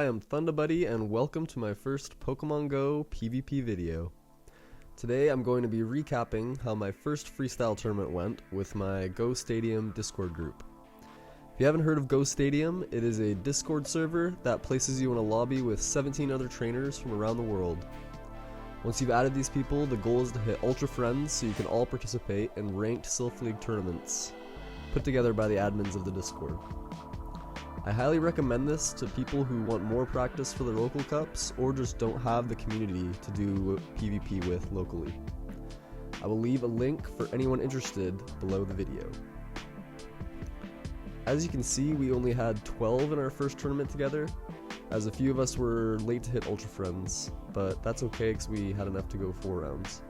Hi, I'm ThunderBuddy and welcome to my first Pokemon Go PvP video. Today I'm going to be recapping how my first freestyle tournament went with my Go Stadium Discord group. If you haven't heard of Go Stadium, it is a Discord server that places you in a lobby with 17 other trainers from around the world. Once you've added these people, the goal is to hit Ultra Friends so you can all participate in ranked Silph League tournaments, put together by the admins of the Discord. I highly recommend this to people who want more practice for their local cups or just don't have the community to do PvP with locally. I will leave a link for anyone interested below the video. As you can see, we only had 12 in our first tournament together, as a few of us were late to hit Ultra Friends, but that's okay because we had enough to go 4 rounds.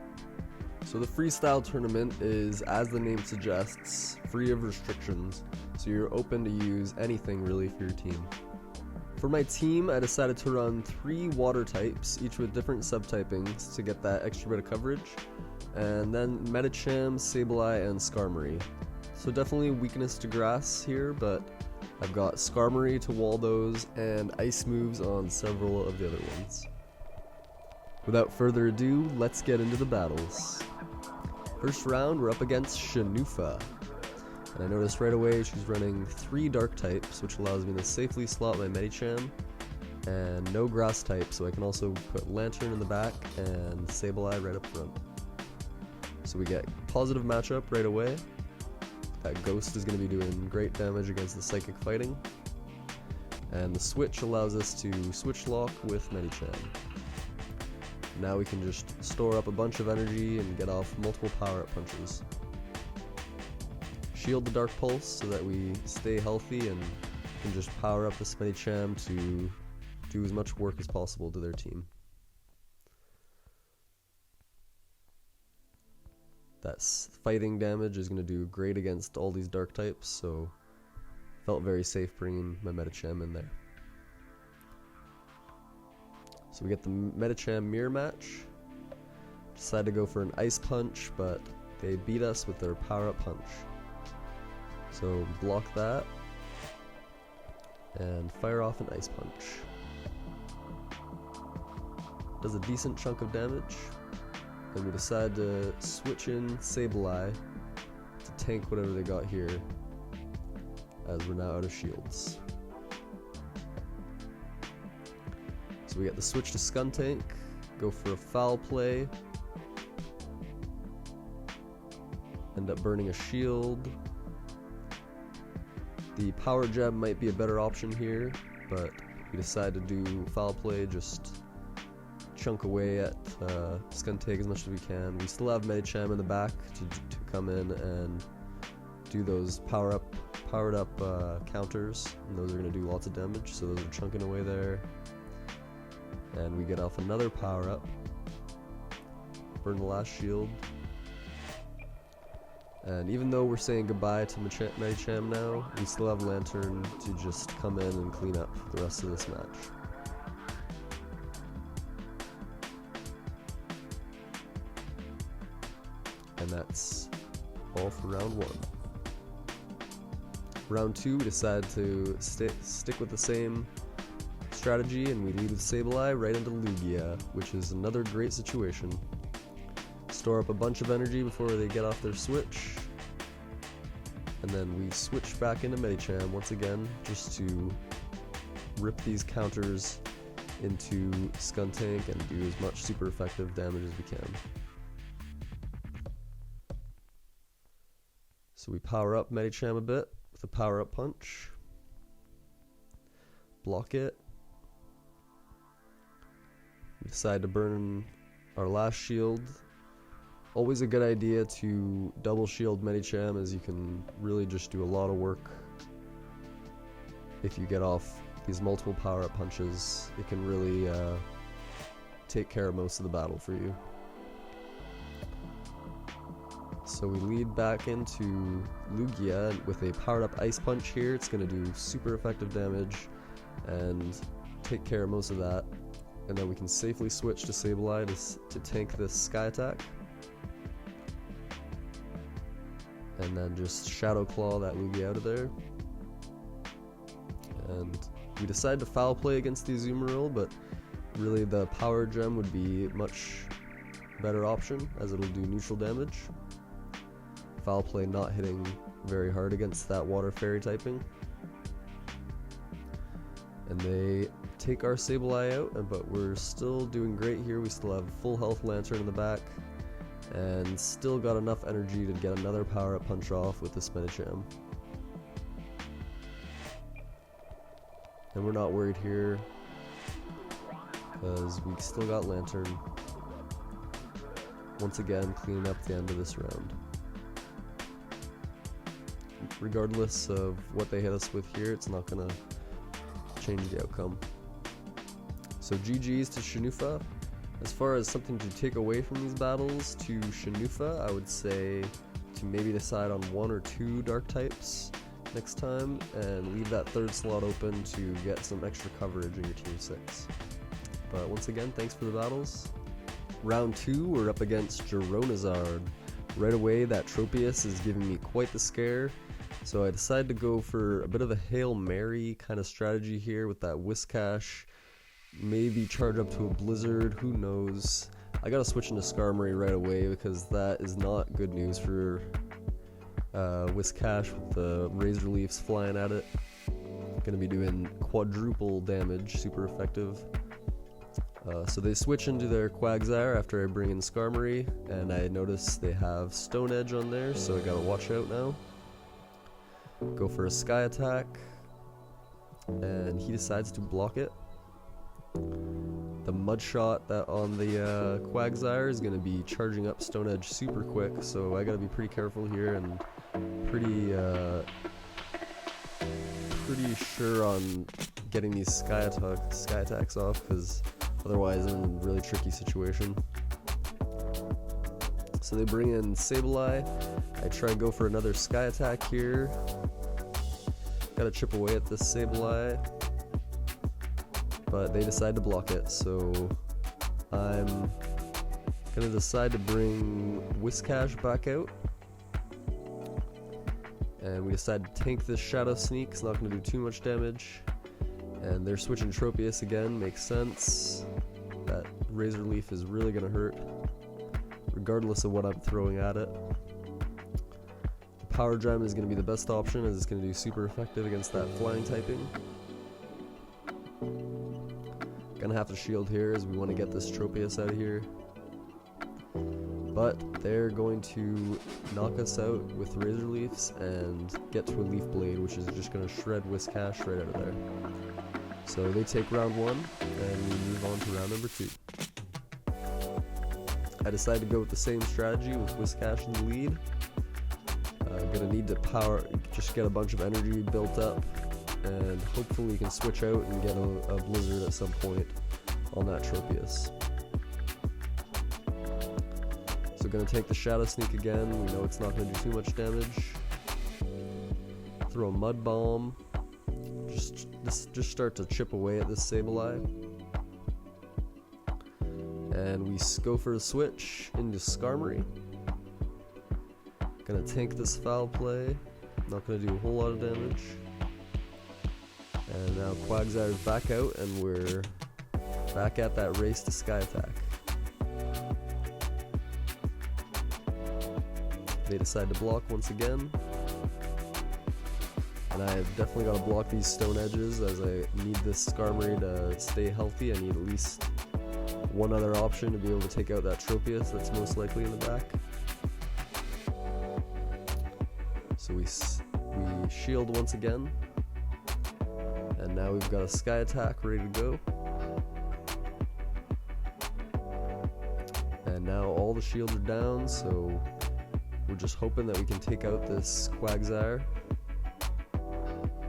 So the freestyle tournament is, as the name suggests, free of restrictions, so you're open to use anything really for your team. For my team, I decided to run 3 water types, each with different subtypings to get that extra bit of coverage, and then Medicham, Sableye, and Skarmory. So definitely weakness to grass here, but I've got Skarmory to wall those, and ice moves on several of the other ones. Without further ado, let's get into the battles. First round, we're up against Shanufa. And I noticed right away she's running 3 dark types, which allows me to safely slot my Medicham, and no grass type, so I can also put Lantern in the back and Sableye right up front. So we get positive matchup right away. That Ghost is going to be doing great damage against the Psychic Fighting. And the switch allows us to switch lock with Medicham. Now we can just store up a bunch of energy and get off multiple power-up punches. Shield the Dark Pulse so that we stay healthy and can just power up the Medicham to do as much work as possible to their team. That fighting damage is going to do great against all these dark types, so felt very safe bringing my Medicham in there. So we get the Medicham mirror match. Decided to go for an Ice Punch, but they beat us with their power-up punch. So block that, and fire off an Ice Punch. Does a decent chunk of damage, and we decide to switch in Sableye to tank whatever they got here, as we're now out of shields. So we get the switch to Skuntank, go for a foul play, end up burning a shield. The power gem might be a better option here, but we decide to do foul play, just chunk away at Skuntank as much as we can. We still have Medicham in the back to come in and do those powered up counters, and those are going to do lots of damage, so those are chunking away there. And we get off another power up, burn the last shield. And even though we're saying goodbye to Medicham now, we still have Lantern to just come in and clean up the rest of this match. And that's all for round 1. Round 2, we decided to stick with the same strategy, and we lead with Sableye right into Lugia, which is another great situation. Store up a bunch of energy before they get off their switch, and then we switch back into Medicham once again just to rip these counters into Skuntank and do as much super effective damage as we can. So we power up Medicham a bit with a power up punch, block it. We decide to burn our last shield. Always a good idea to double shield Medicham, as you can really just do a lot of work. If you get off these multiple power-up punches, it can really take care of most of the battle for you. So we lead back into Lugia with a powered-up Ice Punch here. It's going to do super effective damage and take care of most of that. And then we can safely switch to Sableye to tank this Sky Attack. And then just Shadow Claw that Lugia out of there. And We decided to foul play against the Azumarill, but really the power gem would be much better option as it'll do neutral damage. Foul play not hitting very hard against that water fairy typing. And they take our Sableye out, but we're still doing great here. We still have full health Lantern in the back, and still got enough energy to get another power-up punch off with the Medicham. And we're not worried here, because we still got Lantern. Once again, cleaning up the end of this round. Regardless of what they hit us with here, it's not going to change the outcome. So GG's to Shinufa. As far as something to take away from these battles to Shinufa, I would say to maybe decide on 1 or 2 dark types next time and leave that 3rd slot open to get some extra coverage in your tier 6. But once again, thanks for the battles. Round 2, we're up against Geronizard. Right away, that Tropius is giving me quite the scare, so I decided to go for a bit of a Hail Mary kind of strategy here with that Whiscash. Maybe charge up to a Blizzard, who knows. I gotta switch into Skarmory right away because that is not good news for Whiscash with the Razor Leafs flying at it. Gonna be doing quadruple damage, super effective. So they switch into their Quagsire after I bring in Skarmory, and I notice they have Stone Edge on there, so I gotta watch out now. Go for a Sky Attack, and he decides to block it. The Mud Shot that on the Quagsire is going to be charging up Stone Edge super quick, so I got to be pretty careful here and pretty sure on getting these Sky Attacks off, because otherwise I'm in a really tricky situation. So they bring in Sableye. I try to go for another Sky Attack here. Got to chip away at this Sableye, but they decide to block it, so I'm gonna decide to bring Whiscash back out, and we decide to tank this Shadow Sneak. It's not gonna do too much damage, and they're switching Tropius again. Makes sense. That Razor Leaf is really gonna hurt regardless of what I'm throwing at it. The Power Gem is gonna be the best option, as it's gonna do super effective against that flying typing. Gonna have to shield here as we want to get this Tropius out of here. But they're going to knock us out with Razor Leafs and get to a Leaf Blade, which is just going to shred Whiscash right out of there. So they take round 1, and we move on to round number 2. I decided to go with the same strategy with Whiscash in the lead. Gonna need to just get a bunch of energy built up, and hopefully we can switch out and get a Blizzard at some point on that Tropius. So gonna take the Shadow Sneak again. We know it's not gonna do too much damage. Throw a Mud Bomb. Just start to chip away at this Sableye. And we go for a switch into Skarmory. Gonna tank this Foul Play. Not gonna do a whole lot of damage. And now Quagsire's back out, and we're back at that race to Sky Attack. They decide to block once again. And I've definitely got to block these Stone Edges, as I need this Skarmory to stay healthy. I need at least one other option to be able to take out that Tropius that's most likely in the back. So we shield once again. And now we've got a Sky Attack ready to go. And now all the shields are down, so we're just hoping that we can take out this Quagsire.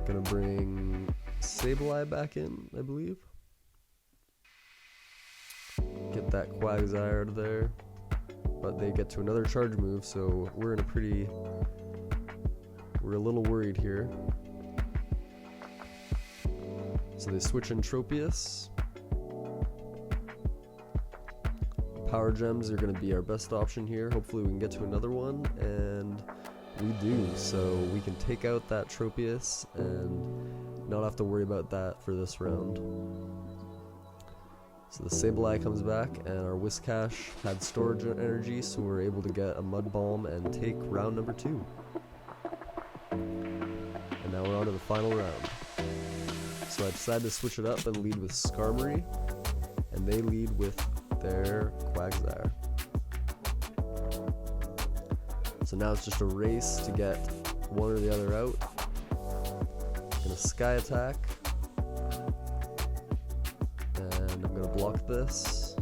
Gonna bring Sableye back in, I believe. Get that Quagsire out of there. But they get to another charge move, so we're a little worried here. So they switch in Tropius. Power Gems are going to be our best option here. Hopefully we can get to another one, and we do. So we can take out that Tropius and not have to worry about that for this round. So the Silph comes back, and our Whiscash had storage energy, so we were able to get a Mud Bomb and take round number 2. And now we're on to the final round. So I decided to switch it up and lead with Skarmory, and they lead with their Quagsire. So now it's just a race to get one or the other out. Gonna Sky Attack. And I'm gonna block this.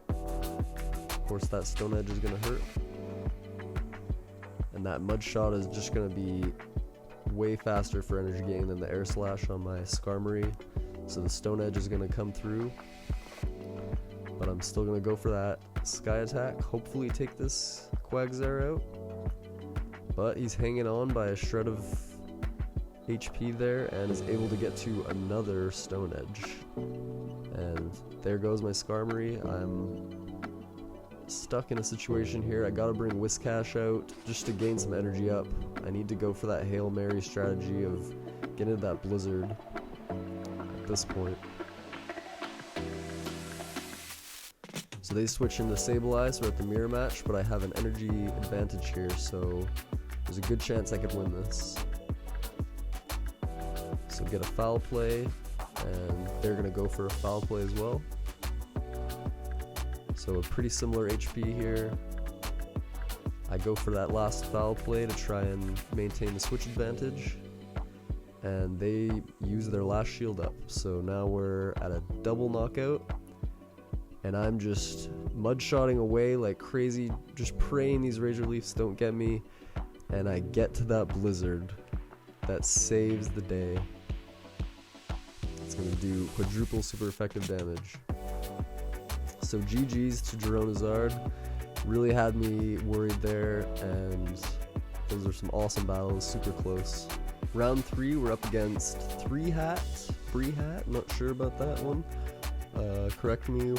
Of course that Stone Edge is gonna hurt. And that Mud Shot is just gonna be way faster for energy gain than the Air Slash on my Skarmory. So the Stone Edge is gonna come through. But I'm still gonna go for that Sky Attack. Hopefully take this Quagsire out. But he's hanging on by a shred of HP there and is able to get to another Stone Edge. And there goes my Skarmory. I'm stuck in a situation here. I gotta bring Whiscash out just to gain some energy up. I need to go for that Hail Mary strategy of getting into that Blizzard at this point. So they switch into Sableye, so we're at the mirror match, but I have an energy advantage here, so there's a good chance I could win this. So get a foul play, and they're going to go for a foul play as well. So a pretty similar HP here. I go for that last foul play to try and maintain the switch advantage, and they use their last shield up. So now we're at a double knockout, and I'm just mud-shotting away like crazy, just praying these Razor Leafs don't get me, and I get to that Blizzard that saves the day. It's going to do quadruple super effective damage. So GG's to Geronizard. Really had me worried there, and those are some awesome battles, super close. Round 3, we're up against Bree Hat, not sure about that one. Correct me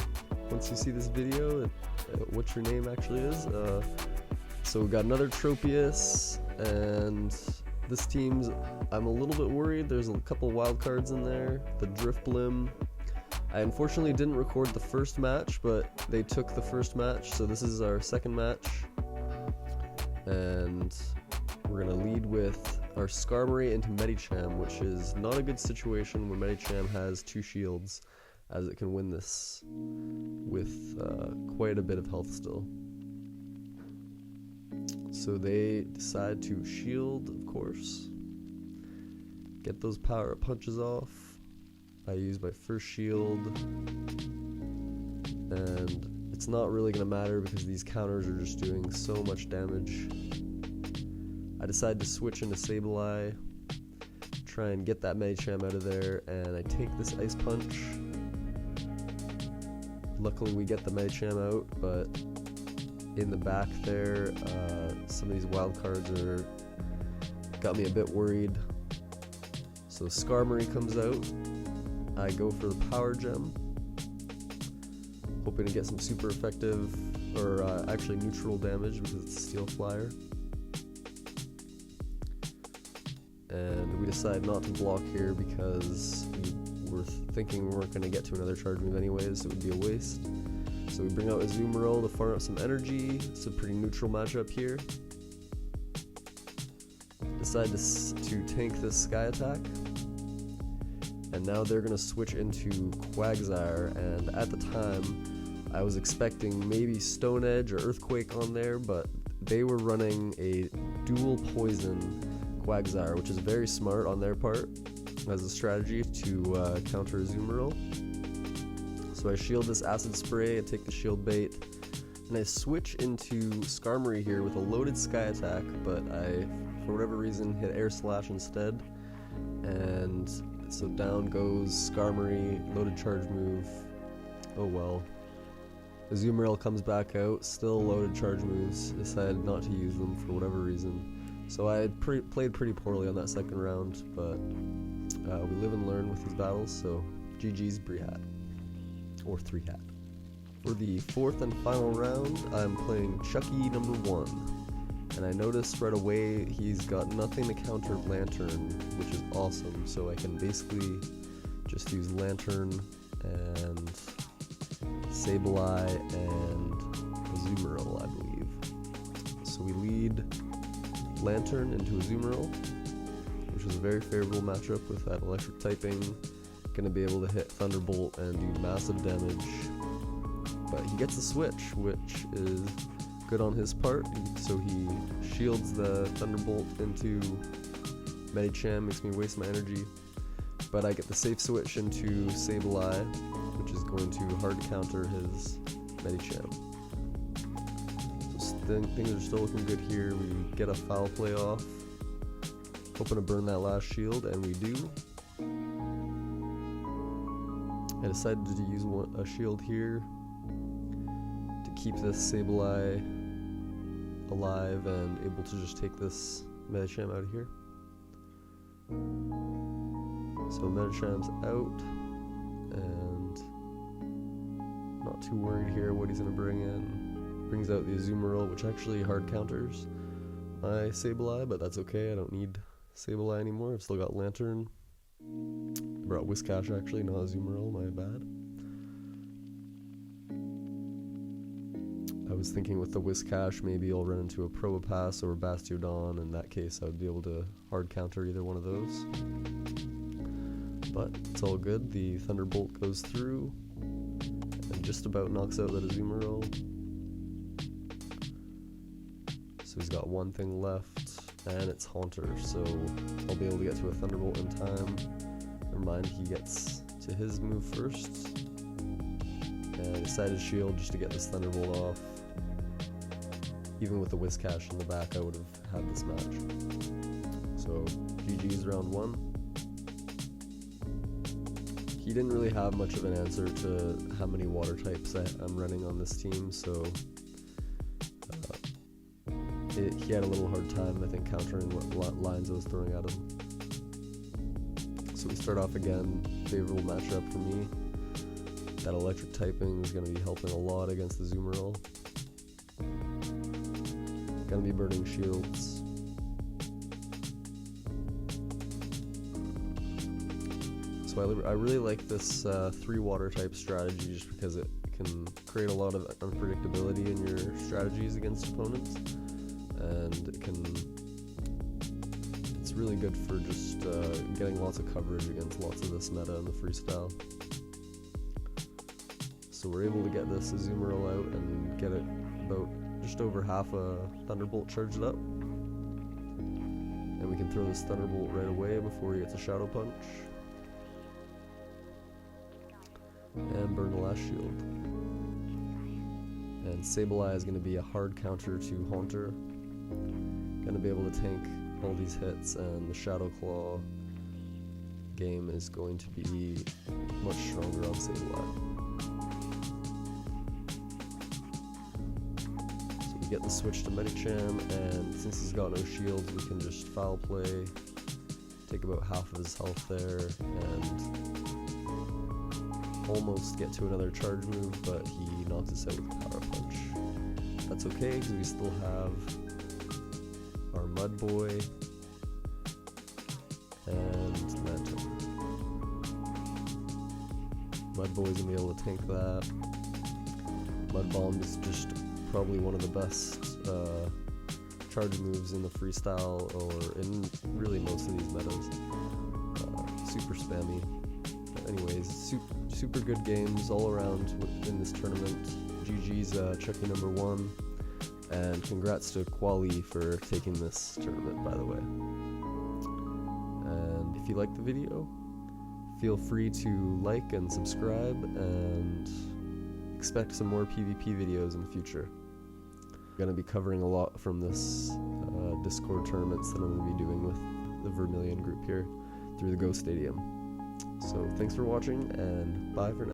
once you see this video, what your name actually is. So we got another Tropius, and this team's, I'm a little bit worried. There's a couple wild cards in there. The Drifblim. I unfortunately didn't record the first match, but they took the first match, so this is our second match. And we're gonna lead with our Skarmory into Medicham, which is not a good situation when Medicham has 2 shields, as it can win this with quite a bit of health still. So they decide to shield, of course. Get those power punches off. I use my first shield, and it's not really going to matter because these counters are just doing so much damage. I decide to switch into Sableye, try and get that Medicham out of there, and I take this Ice Punch. Luckily we get the Medicham out, but in the back there, some of these wild cards got me a bit worried. So Skarmory comes out. I go for the Power Gem, hoping to get some super effective, or actually neutral damage because it's a Steel Flyer. And we decide not to block here because we were thinking we weren't going to get to another charge move anyways, so it would be a waste. So we bring out Azumarill to farm up some energy. It's a pretty neutral matchup here. Decide to tank this Sky Attack. And now they're going to switch into Quagsire, and at the time I was expecting maybe Stone Edge or Earthquake on there, but they were running a dual poison Quagsire, which is very smart on their part as a strategy to counter Azumarill. So I shield this Acid Spray, I take the shield bait, and I switch into Skarmory here with a loaded Sky Attack, but I, for whatever reason, hit Air Slash instead, and so down goes Skarmory, loaded charge move. Oh well. Azumarill comes back out, still loaded charge moves. Decided not to use them for whatever reason. So I had played pretty poorly on that second round, but we live and learn with these battles, so GG's Bree Hat. Or 3 Hat. For the 4th and final round, I'm playing Chucky number 1. And I noticed right away he's got nothing to counter Lantern, which is awesome. So I can basically just use Lantern and Sableye and Azumarill, I believe. So we lead Lantern into Azumarill, which is a very favorable matchup with that electric typing. Gonna be able to hit Thunderbolt and do massive damage. But he gets a switch, which is good on his part. So he shields the Thunderbolt into Medicham, makes me waste my energy. But I get the safe switch into Sableye, which is going to hard counter his Medicham. So things are still looking good here. We get a foul play off, hoping to burn that last shield, and we do. I decided to use a shield here to keep this Sableye alive and able to just take this Medicham out of here. So Medicham's out, and not too worried here what he's going to bring in. Brings out the Azumarill, which actually hard counters my Sableye, but that's okay, I don't need Sableye anymore. I've still got Lantern. Brought Whiscash actually, not Azumarill, my bad. I was thinking with the Whiscash maybe I'll run into a Probopass or Bastiodon. In that case I would be able to hard counter either one of those. But it's all good, the Thunderbolt goes through and just about knocks out that Azumarill. So he's got one thing left, and it's Haunter, so I'll be able to get to a Thunderbolt in time. Never mind, he gets to his move first. And I decided to shield just to get this Thunderbolt off. Even with the Whiscash in the back, I would have had this match. So, GG's round 1. He didn't really have much of an answer to how many water types I'm running on this team, so he had a little hard time, I think, countering what lines I was throwing at him. So we start off again, favorable matchup for me. That electric typing is going to be helping a lot against the Azumarill. Gonna be burning shields. So I really like this 3 water type strategy just because it can create a lot of unpredictability in your strategies against opponents, and it's really good for just getting lots of coverage against lots of this meta in the freestyle. So we're able to get this Azumarill out and get it about just over half a Thunderbolt charged up. And we can throw this Thunderbolt right away before he gets a Shadow Punch. And burn the last shield. And Sableye is going to be a hard counter to Haunter. Going to be able to tank all these hits, and the Shadow Claw game is going to be much stronger on Sableye. So we get the switch to Medicham, and since he's got no shields, we can just foul play, take about half of his health there, and almost get to another charge move, but he knocks us out with Power Punch. That's okay, because we still have our Mud Boy and Lantern. Mud Boy's gonna be able to tank that. Mud Bomb is just probably one of the best charge moves in the freestyle, or in really most of these metas. Super spammy. Anyways, super good games all around in this tournament. GG's Chucky #1, and congrats to Quali for taking this tournament, by the way. And if you liked the video, feel free to like and subscribe, and expect some more PvP videos in the future. I'm going to be covering a lot from this Discord tournaments that I'm going to be doing with the Vermillion group here through the Go Stadium. So thanks for watching, and bye for now.